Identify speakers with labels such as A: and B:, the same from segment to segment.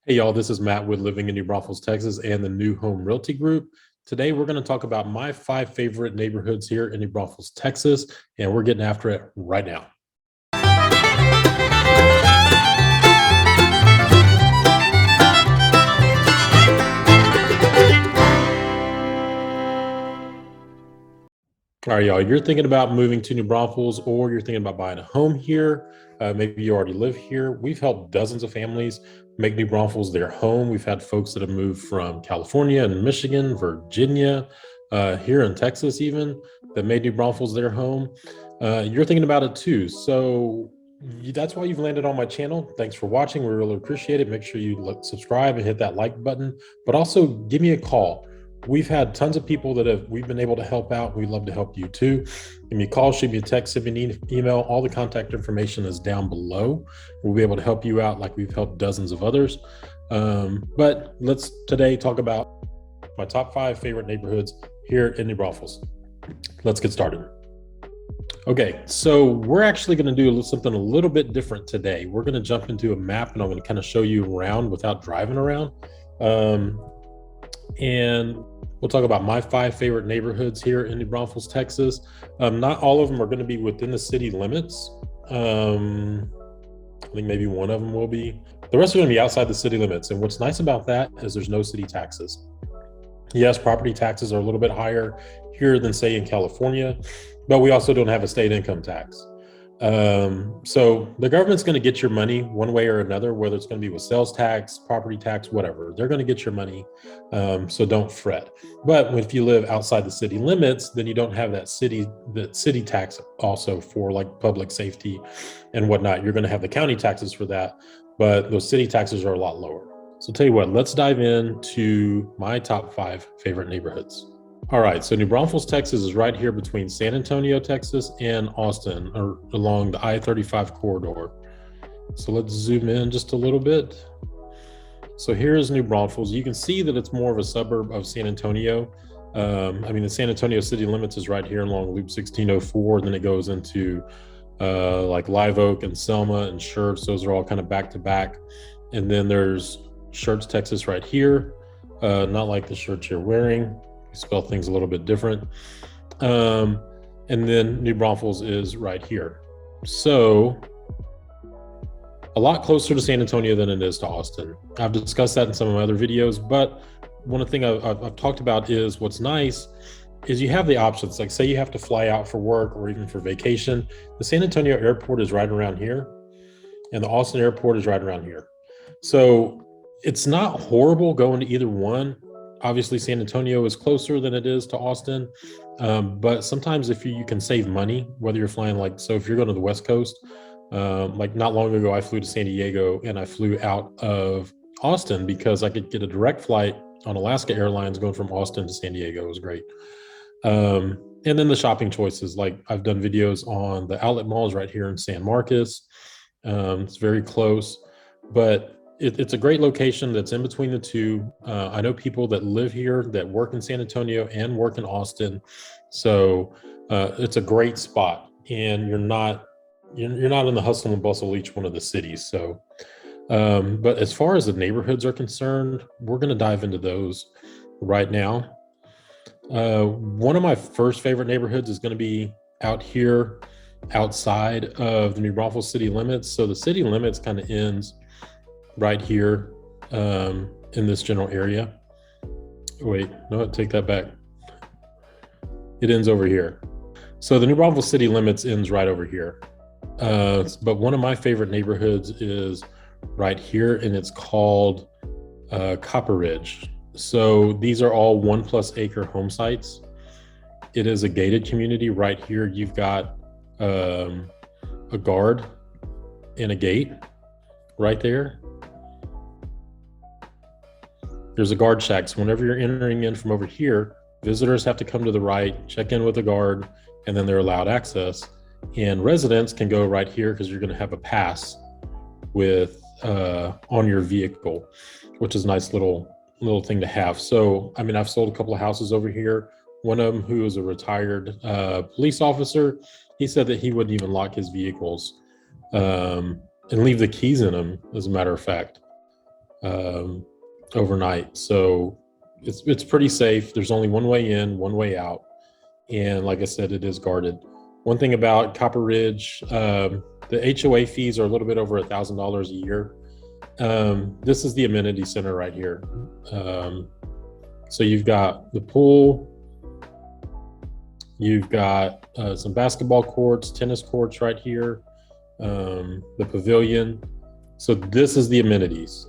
A: Hey y'all, this is Matt with Living in New Braunfels, Texas and the New Home Realty Group. Today we're going to talk about my 5 favorite neighborhoods here in New Braunfels, Texas, and we're getting after it right now. All right, y'all, you're thinking about moving to New Braunfels or you're thinking about buying a home here. Maybe you already live here. We've helped dozens of families make New Braunfels their home. We've had folks that have moved from California and Michigan, Virginia, here in Texas even, that made New Braunfels their home. You're thinking about it too. So that's why you've landed on my channel. Thanks for watching. We really appreciate it. Make sure you subscribe and hit that like button, but also give me a call. We've had tons of people that we've been able to help out. We'd love to help you too. Give me a call, shoot me a text, send me an email. All the contact information is down below. We'll be able to help you out like we've helped dozens of others. But let's today talk about my top 5 favorite neighborhoods here in New Braunfels. Let's get started. Okay, so we're actually going to do something a little bit different today. We're going to jump into a map and I'm going to kind of show you around without driving around. And we'll talk about my 5 favorite neighborhoods here in New Braunfels, Texas. Not all of them are going to be within the city limits. I think maybe one of them will be. The rest are going to be outside the city limits. And what's nice about that is there's no city taxes. Yes, property taxes are a little bit higher here than say in California, but we also don't have a state income tax. So the government's going to get your money one way or another, whether it's going to be with sales tax, property tax, whatever. They're going to get your money. So don't fret. But if you live outside the city limits, then you don't have that city tax also for like public safety and whatnot. You're going to have the county taxes for that, but those city taxes are a lot lower. So tell you what, let's dive into my top 5 favorite neighborhoods. All right, so New Braunfels, Texas is right here between San Antonio, Texas and Austin, or along the I-35 corridor. So let's zoom in just a little bit. So here's New Braunfels. You can see that it's more of a suburb of San Antonio. I mean, the San Antonio city limits is right here along Loop 1604, and then it goes into like Live Oak and Selma and Schertz. Those are all kind of back to back. And then there's Schertz, Texas right here, not like the shirt you're wearing. Spell things a little bit different. And then New Braunfels is right here. So a lot closer to San Antonio than it is to Austin. I've discussed that in some of my other videos, but one thing I've talked about is what's nice is you have the options. Like say you have to fly out for work or even for vacation. The San Antonio airport is right around here and the Austin airport is right around here. So it's not horrible going to either one. Obviously, San Antonio is closer than it is to Austin, but sometimes if you can save money, whether you're flying so if you're going to the West Coast, like not long ago, I flew to San Diego and I flew out of Austin because I could get a direct flight on Alaska Airlines going from Austin to San Diego. It was great. And then the shopping choices, like I've done videos on the outlet malls right here in San Marcos. It's very close, but it's a great location that's in between the two. I know people that live here that work in San Antonio and work in Austin. So it's a great spot and you're not in the hustle and bustle of each one of the cities. So, but as far as the neighborhoods are concerned, we're going to dive into those right now. One of my first favorite neighborhoods is going to be out here outside of the New Braunfels city limits. So the city limits kind of ends right here in this general area. Wait, no, take that back. It ends over here. So the New Braunfels city limits ends right over here. But one of my favorite neighborhoods is right here, and it's called Copper Ridge. So these are all 1+ acre home sites. It is a gated community right here. You've got a guard and a gate right there. There's a guard shack. So whenever you're entering in from over here, visitors have to come to the right, check in with the guard, and then they're allowed access. And residents can go right here because you're going to have a pass with on your vehicle, which is a nice little thing to have. So, I mean, I've sold a couple of houses over here. One of them, who is a retired police officer, he said that he wouldn't even lock his vehicles and leave the keys in them, as a matter of fact. overnight. So it's pretty safe. There's only one way in, one way out. And like I said, it is guarded. One thing about Copper Ridge, the HOA fees are a little bit over $1,000 a year. This is the amenity center right here. So you've got the pool, you've got some basketball courts, tennis courts right here, the pavilion. So this is the amenities.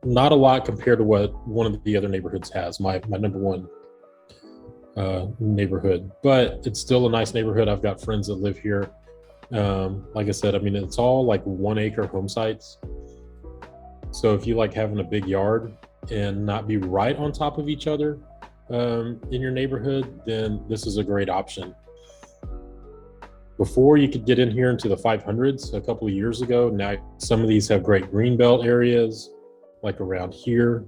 A: Not a lot compared to what one of the other neighborhoods has, my number one neighborhood, but it's still a nice neighborhood. I've got friends that live here. Like I said, I mean, it's all like 1 acre home sites. So if you like having a big yard and not be right on top of each other in your neighborhood, then this is a great option. Before you could get in here into the 500s a couple of years ago. Now some of these have great green belt areas, like around here.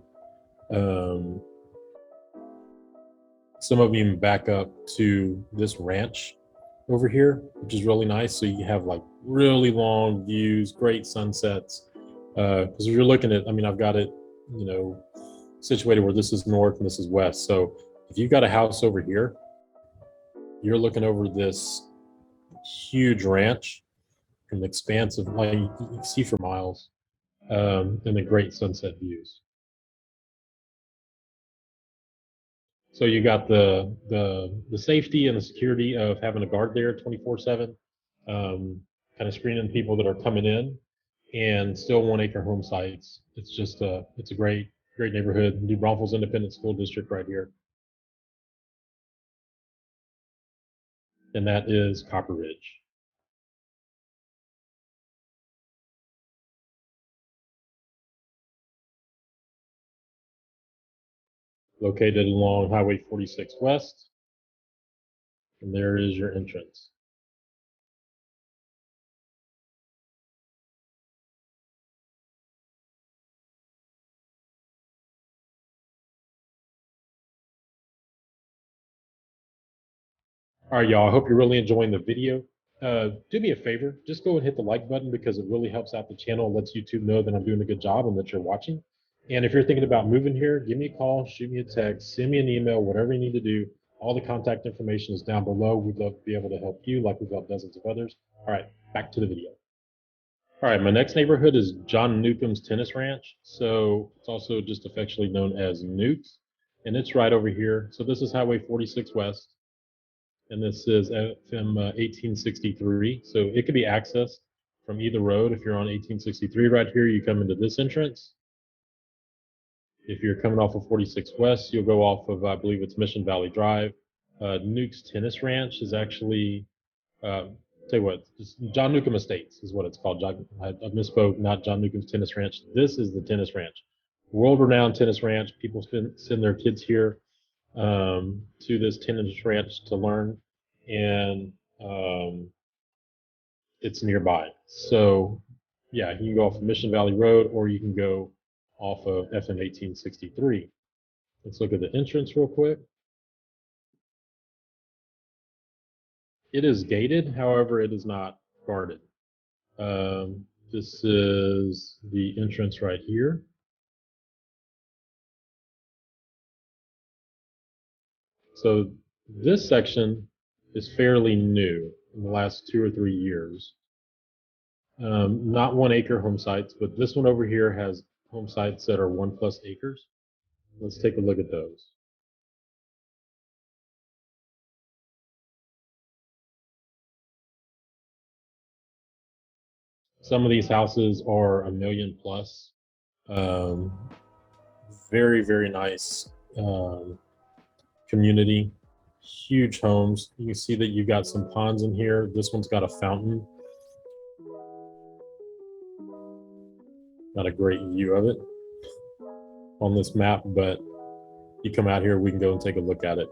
A: Some of them even back up to this ranch over here, which is really nice. So you have like really long views, great sunsets. Because if you're looking at, I mean, I've got it, you know, situated where this is north and this is west. So if you've got a house over here, you're looking over this huge ranch and the expanse of, like, you can see for miles, and the great sunset views. So you got the safety and the security of having a guard there 24/7, kind of screening people that are coming in, and still 1 acre home sites. It's just it's a great neighborhood. New Braunfels Independent School District right here, and that is Copper Ridge, located along Highway 46 West, and there is your entrance. All right, y'all. I hope you're really enjoying the video. Do me a favor, just go and hit the like button because it really helps out the channel and lets YouTube know that I'm doing a good job and that you're watching. And if you're thinking about moving here, give me a call, shoot me a text, send me an email, whatever you need to do. All the contact information is down below. We'd love to be able to help you like we've helped dozens of others. All right, back to the video. All right, my next neighborhood is John Newcomb's Tennis Ranch. So it's also just affectionately known as Newt's, and it's right over here. So this is Highway 46 West, and this is FM 1863. So it could be accessed from either road. If you're on 1863 right here, you come into this entrance. If you're coming off of 46 West, you'll go off of, I believe it's Mission Valley Drive. Nuke's Tennis Ranch is actually, tell you what, John Newcomb Estates is what it's called. I misspoke, not John Newcomb's Tennis Ranch. This is the tennis ranch. World-renowned tennis ranch. People send their kids here to this tennis ranch to learn, and it's nearby. So yeah, you can go off of Mission Valley Road, or you can go off of FM 1863. Let's look at the entrance real quick. It is gated, however, it is not guarded. This is the entrance right here. So this section is fairly new in the last 2 or 3 years. Not 1 acre home sites, but this one over here has home sites that are 1+ acres. Let's take a look at those. Some of these houses are $1 million plus. Very, very nice community. Huge homes. You can see that you've got some ponds in here. This one's got a fountain. Not a great view of it on this map, but you come out here, we can go and take a look at it.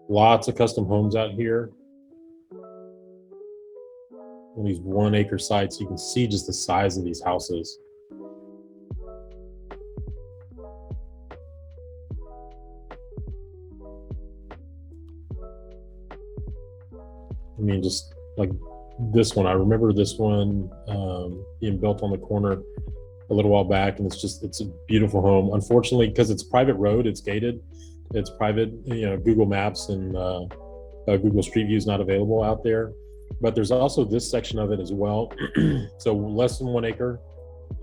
A: Lots of custom homes out here. On these 1 acre sites, you can see just the size of these houses. I mean, just like this one. I remember this one being built on the corner a little while back, and it's a beautiful home. Unfortunately, because it's private road, it's gated, it's private. Google Maps and Google Street View is not available out there. But there's also this section of it as well. So less than 1 acre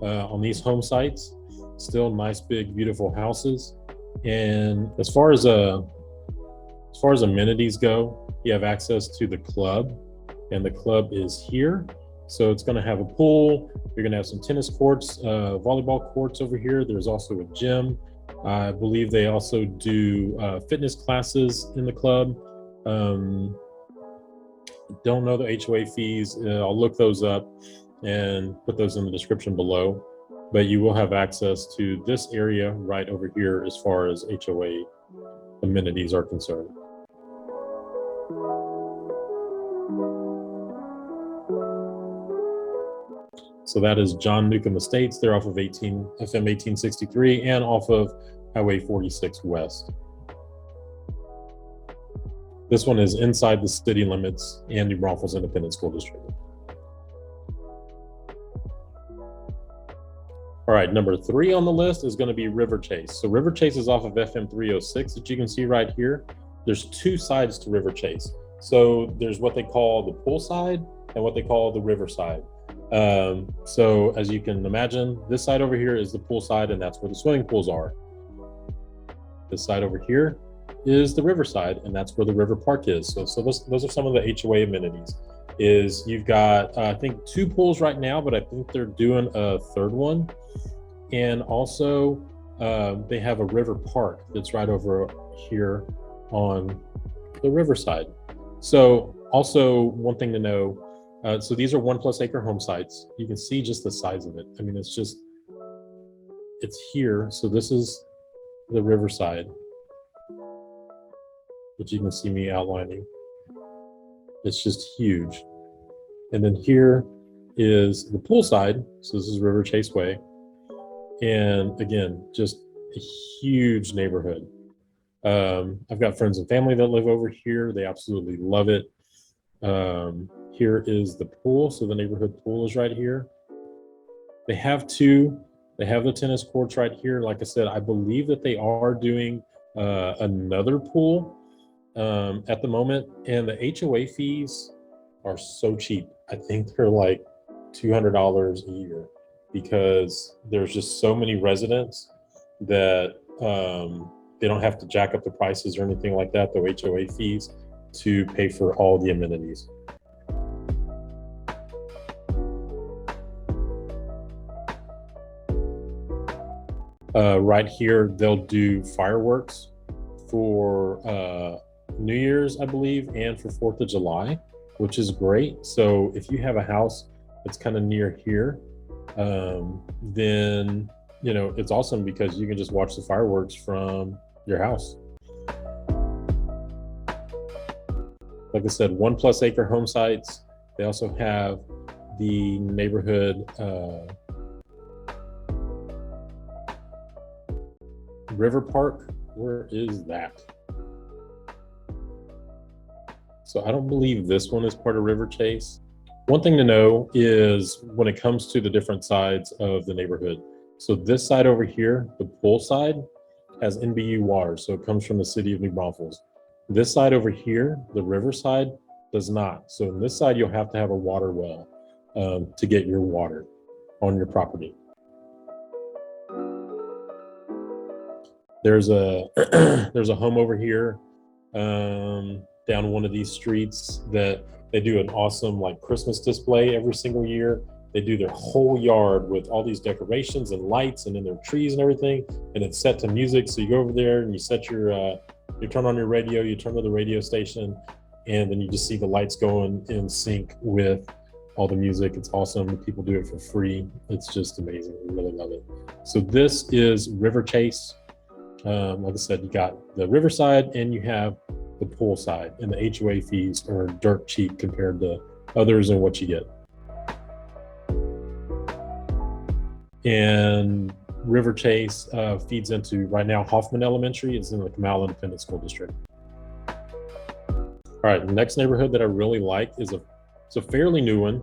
A: on these home sites. Still nice, big, beautiful houses. And as far as amenities go, you have access to the club, and the club is here. So it's going to have a pool. You're going to have some tennis courts, volleyball courts over here. There's also a gym. I believe they also do fitness classes in the club. Don't know the HOA fees. I'll look those up and put those in the description below. But you will have access to this area right over here as far as HOA amenities are concerned. So that is John Newcomb Estates. They're off of FM 1863 and off of Highway 46 West. This one is inside the city limits and New Braunfels Independent School District. All right, number 3 on the list is going to be River Chase. So River Chase is off of FM 306 that you can see right here. There's 2 sides to River Chase. So there's what they call the pool side and what they call the river side. So as you can imagine, this side over here is the pool side, and that's where the swimming pools are. This side over here is the river side, and that's where the river park is. So those are some of the HOA amenities. Is you've got I think 2 pools right now, but I think they're doing a 3rd one. And also they have a river park that's right over here on the riverside. So also one thing to know, so these are 1+ acre home sites. You can see just the size of it. I mean, it's here. So this is the riverside, which you can see me outlining. It's just huge. And then here is the pool side. So this is River Chase Way. And again, just a huge neighborhood. I've got friends and family that live over here. They absolutely love it. Here is the pool. So the neighborhood pool is right here. They have 2. They have the tennis courts right here. Like I said, I believe that they are doing another pool at the moment. And the HOA fees are so cheap. I think they're like $200 a year, because there's just so many residents that they don't have to jack up the prices or anything like that, the HOA fees, to pay for all the amenities. Right here, they'll do fireworks for New Year's, I believe, and for 4th of July, which is great. So if you have a house that's kind of near here, then it's awesome, because you can just watch the fireworks from your house. Like I said, 1+ acre home sites. They also have the neighborhood river park. Where is that? So I don't believe this one is part of River Chase. One thing to know is when it comes to the different sides of the neighborhood. So this side over here, the pool side, has NBU water. So it comes from the city of New Braunfels. This side over here, the river side, does not. So in this side, you'll have to have a water well to get your water on your property. There's a there's a home over here down one of these streets that they do an awesome Christmas display every single year. They do their whole yard with all these decorations and lights, and then their trees and everything, and it's set to music. So you go over there and you set you turn on your radio, you turn to the radio station, and then you just see the lights going in sync with all the music. It's awesome. People do it for free. It's just amazing. We really love it. So this is River Chase. Like I said, you got the riverside and you have the pool side, and the HOA fees are dirt cheap compared to others and what you get. And River Chase feeds into, right now, Hoffman Elementary. It's in the Kamal Independent School District. All right, the next neighborhood that I really like is a It's a fairly new one,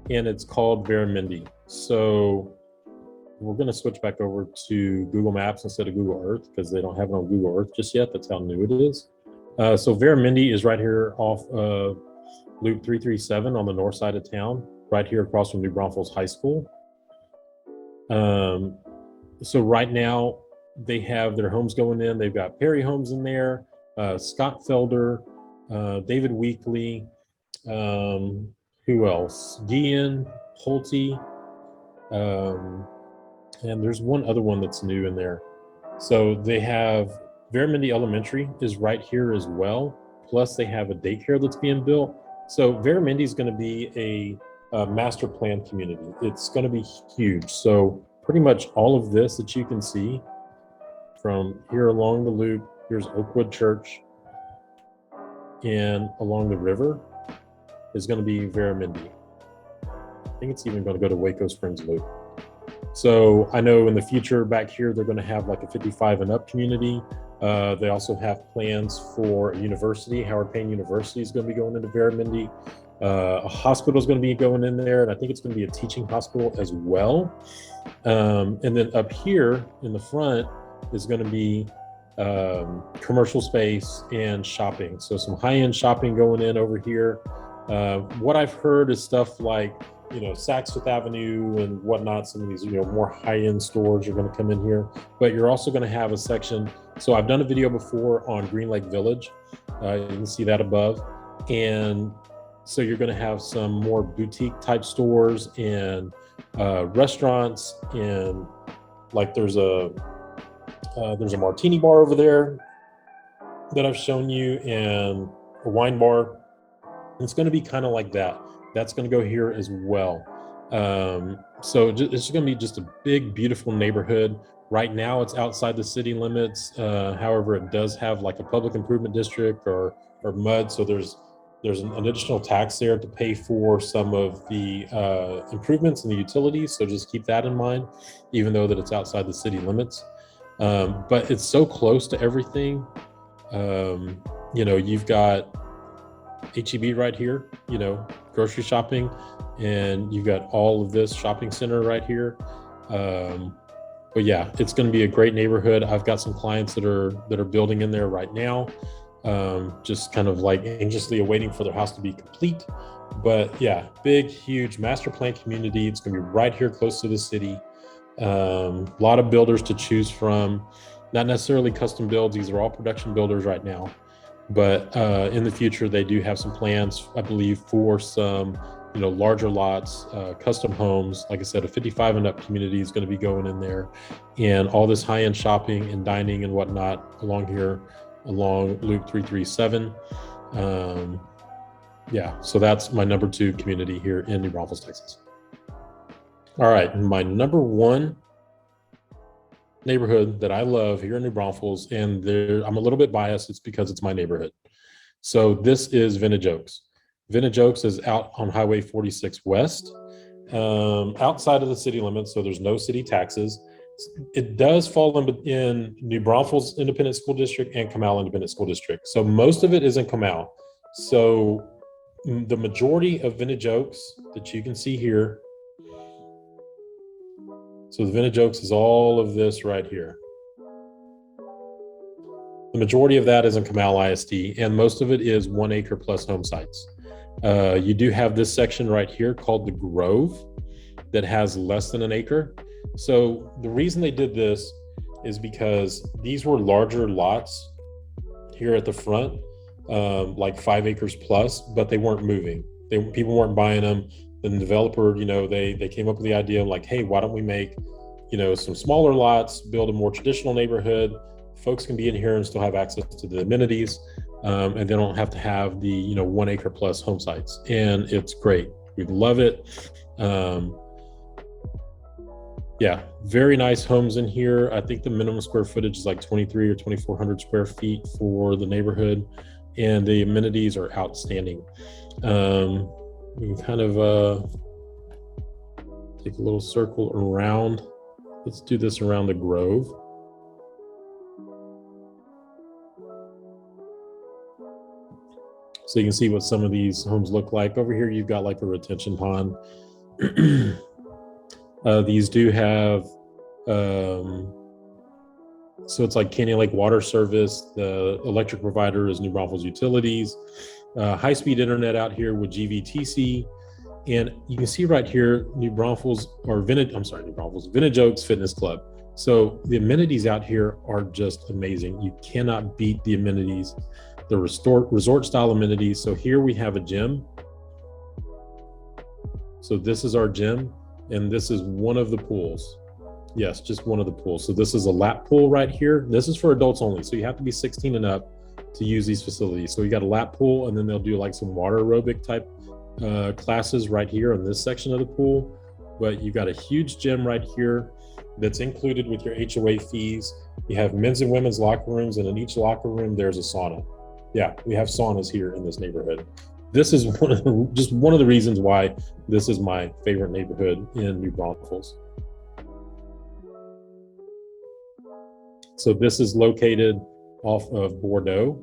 A: and it's called Barramundi. So we're going to switch back over to Google Maps instead of Google Earth because they don't have it on Google Earth just yet. That's how new it is. So Barramundi is right here off Loop 337 on the north side of town, right here across from New Braunfels High School. So right now they have their homes going in. They've got Perry Homes in there, Scott Felder, David Weekley, who else? Guillen, Pulte, and there's one other one that's new in there. So they have Barramundi Elementary is right here as well. Plus they have a daycare that's being built. So Barramundi is going to be a master plan community. It's going to be huge. So pretty much all of this that you can see from here along the loop, here's Oakwood Church, and along the river is going to be Barramundi. I think it's even going to go to Waco Springs Loop. So I know in the future back here, they're going to have like a 55 and up community. They also have plans for a university. Howard Payne University is going to be going into Barramundi. A hospital is going to be going in there, and I think it's going to be a teaching hospital as well. And then up here in the front is going to be commercial space and shopping. So some high-end shopping going in over here. What I've heard is stuff like, Saks Fifth Avenue and whatnot. Some of these, more high-end stores are going to come in here, but you're also going to have a section. So I've done a video before on Green Lake Village. You can see that above. And so you're going to have some more boutique type stores and restaurants, and like there's a martini bar over there that I've shown you, and a wine bar. It's going to be kind of like that. That's going to go here as well. So it's going to be just a big, beautiful neighborhood. Right now, it's outside the city limits. However, it does have like a public improvement district or MUD. So there's an additional tax there to pay for some of the improvements and the utilities. So just keep that in mind, even though that it's outside the city limits. But it's so close to everything. You've got HEB right here, grocery shopping, and you've got all of this shopping center right here. But yeah, it's going to be a great neighborhood. I've got some clients that are building in there right now, just kind of like anxiously awaiting for their house to be complete. But yeah, big, huge master plan community. It's going to be right here close to the city. A lot of builders to choose from, not necessarily custom builds. These are all production builders right now. But in the future, they do have some plans, I believe, for some, larger lots, custom homes. Like I said, a 55 and up community is going to be going in there, and all this high-end shopping and dining and whatnot along here, along Loop 337. Yeah, so that's my number 2 community here in New Braunfels, Texas. All right, my number 1 neighborhood that I love here in New Braunfels, and I'm a little bit biased. It's because it's my neighborhood. So this is Vintage Oaks. Vintage Oaks is out on Highway 46 West, outside of the city limits. So there's no city taxes. It does fall in New Braunfels Independent School District and Comal Independent School District. So most of it is in Comal. So the majority of Vintage Oaks that you can see here. So the Vintage Oaks is all of this right here. The majority of that is in Comal ISD, and most of it is 1 acre plus home sites. You do have this section right here called the Grove that has less than 1 acre. So the reason they did this is because these were larger lots here at the front, like 5 acres plus, but they weren't moving. People weren't buying them. The developer, they came up with the idea of like, hey, why don't we make, some smaller lots, build a more traditional neighborhood. Folks can be in here and still have access to the amenities, and they don't have to have the 1 acre plus home sites. And it's great. We love it. Yeah, very nice homes in here. I think the minimum square footage is like 23 or 2,400 square feet for the neighborhood, and the amenities are outstanding. We can kind of take a little circle around. Let's do this around the Grove. So you can see what some of these homes look like. Over here, you've got like a retention pond. These do have, so it's like Canyon Lake Water Service. The electric provider is New Braunfels Utilities. High-speed internet out here with GVTC. And you can see right here, New Braunfels, or Vintage Oaks Fitness Club. So the amenities out here are just amazing. You cannot beat the amenities, the resort style amenities. So here we have a gym. So this is our gym, and this is one of the pools. Yes, just one of the pools. So this is a lap pool right here. This is for adults only. So you have to be 16 and up to use these facilities. So you got a lap pool, and then they'll do like some water aerobic type classes right here in this section of the pool. But you got a huge gym right here that's included with your HOA fees. You have men's and women's locker rooms, and in each locker room there's a sauna. Yeah, we have saunas here in this neighborhood. This is just one of the reasons why this is my favorite neighborhood in New Braunfels. So this is located off of Bordeaux,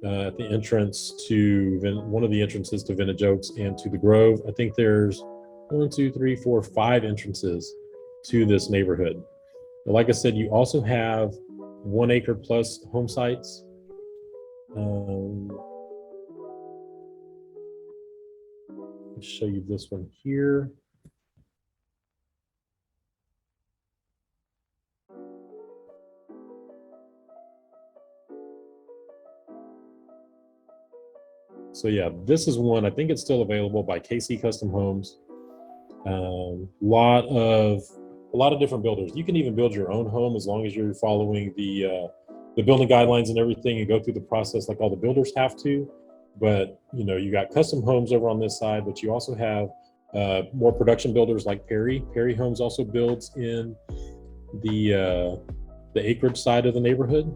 A: at the entrance to one of the entrances to Vintage Oaks and to the Grove. I think there's 5 entrances to this neighborhood. But like I said, you also have 1 acre plus home sites. I'll show you this one here. So yeah, this is one, I think it's still available by KC Custom Homes. A lot of different builders. You can even build your own home as long as you're following the building guidelines and everything, and go through the process like all the builders have to. But you know, you got custom homes over on this side, but you also have more production builders like Perry. Perry Homes also builds in the acreage side of the neighborhood.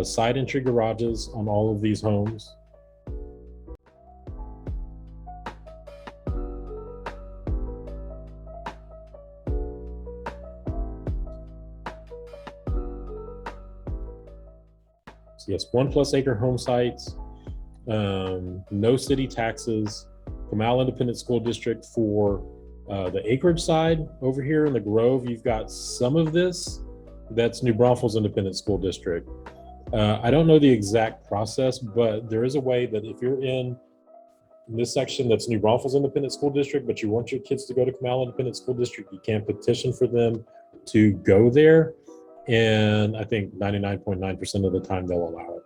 A: Side entry garages on all of these homes. So yes, 1+ acre home sites, no city taxes. Comal Independent School District for the acreage side. Over here in the Grove, you've got some of this. That's New Braunfels Independent School District. I don't know the exact process, but there is a way that if you're in this section that's New Braunfels Independent School District, but you want your kids to go to Comal Independent School District, you can petition for them to go there. And I think 99.9% of the time they'll allow it.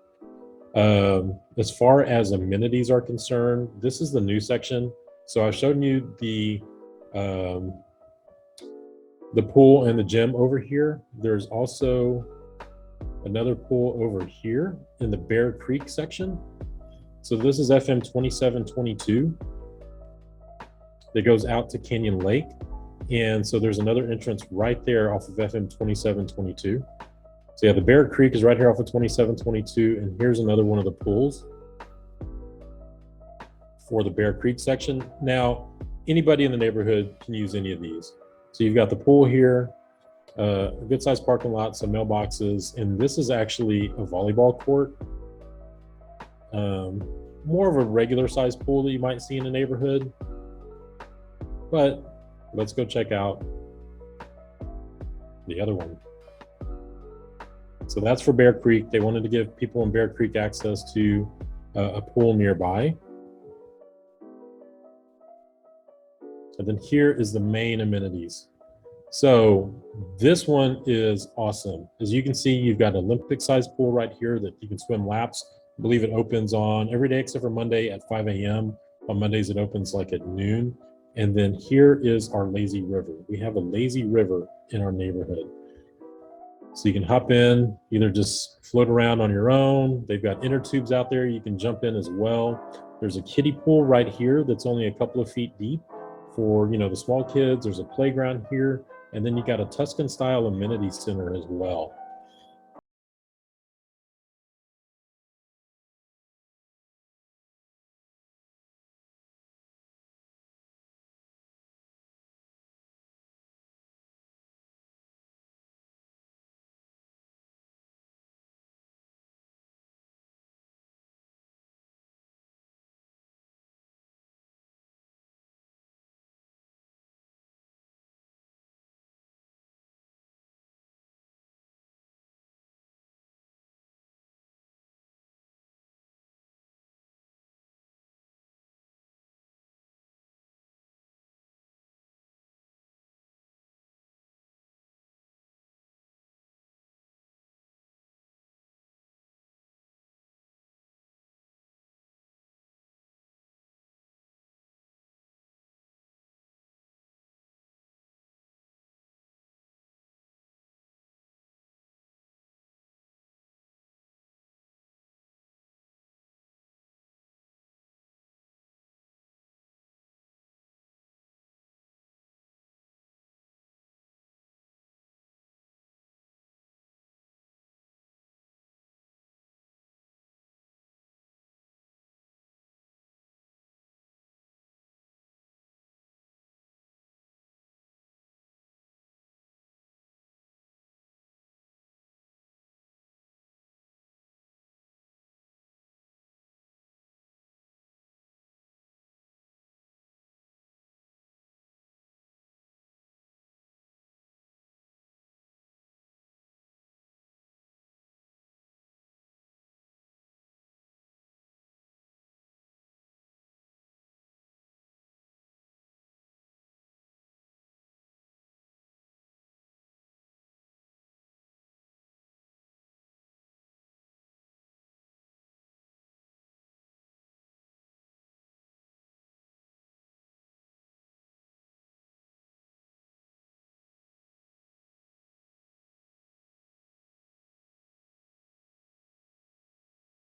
A: As far as amenities are concerned, this is the new section. So I've shown you the pool and the gym over here. There's also another pool over here in the Bear Creek section. So this is FM 2722 that goes out to Canyon Lake. And so there's another entrance right there off of FM 2722. So yeah, the Bear Creek is right here off of 2722. And here's another one of the pools for the Bear Creek section. Now, anybody in the neighborhood can use any of these. So you've got the pool here, a good sized parking lot, some mailboxes, and this is actually a volleyball court. More of a regular sized pool that you might see in a neighborhood. But let's go check out the other one. So that's for Bear Creek. They wanted to give people in Bear Creek access to a pool nearby. And then here is the main amenities. So this one is awesome. As you can see, you've got an Olympic-sized pool right here that you can swim laps. I believe it opens on every day except for Monday at 5 a.m. On Mondays, it opens like at noon. And then here is our lazy river. We have a lazy river in our neighborhood. So you can hop in, either just float around on your own. They've got inner tubes out there you can jump in as well. There's a kiddie pool right here that's only a couple of feet deep for, you know, the small kids. There's a playground here. And then you got a Tuscan style amenity center as well.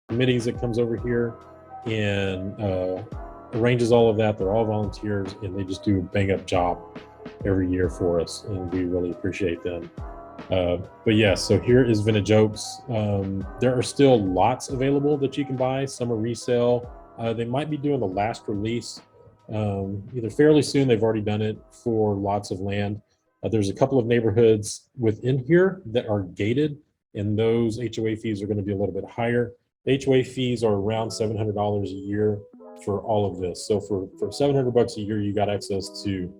A: committees that comes over here and arranges all of that. They're all volunteers, and they just do a bang up job every year for us, and we really appreciate them. But yeah, so here is Vintage Oaks. There are still lots available that you can buy. Some are resale. They might be doing the last release either fairly soon. They've already done it for lots of land. There's a couple of neighborhoods within here that are gated, and those HOA fees are going to be a little bit higher. The HOA fees are around $700 a year for all of this. So for $700 a year, you got access to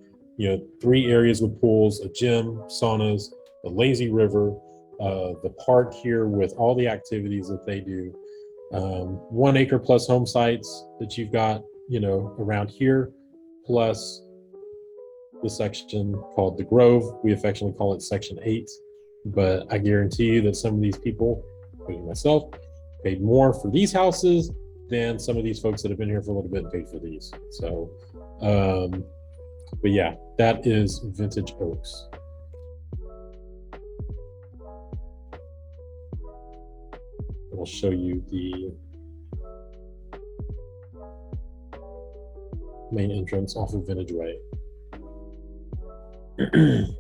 A: 3 areas with pools, a gym, saunas, the lazy river, the park here with all the activities that they do, 1 acre plus home sites that you've got around here, plus the section called the Grove. We affectionately call it Section 8, but I guarantee you that some of these people, including myself, paid more for these houses than some of these folks that have been here for a little bit and paid for these. So but yeah, that is Vintage Oaks. I'll show you the main entrance off of Vintage Way.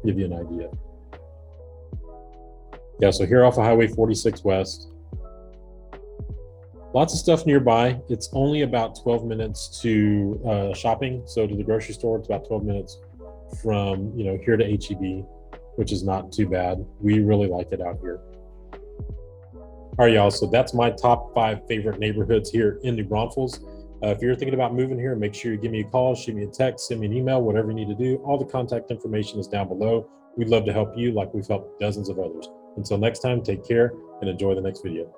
A: Give you an idea. Yeah, so here off of Highway 46 West, lots of stuff nearby. It's only about 12 minutes to shopping. So to the grocery store, it's about 12 minutes from here to HEB, which is not too bad. We really like it out here. All right, y'all, so that's my top 5 favorite neighborhoods here in New Braunfels. If you're thinking about moving here, make sure you give me a call, shoot me a text, send me an email, whatever you need to do. All the contact information is down below. We'd love to help you like we've helped dozens of others. Until next time, take care and enjoy the next video.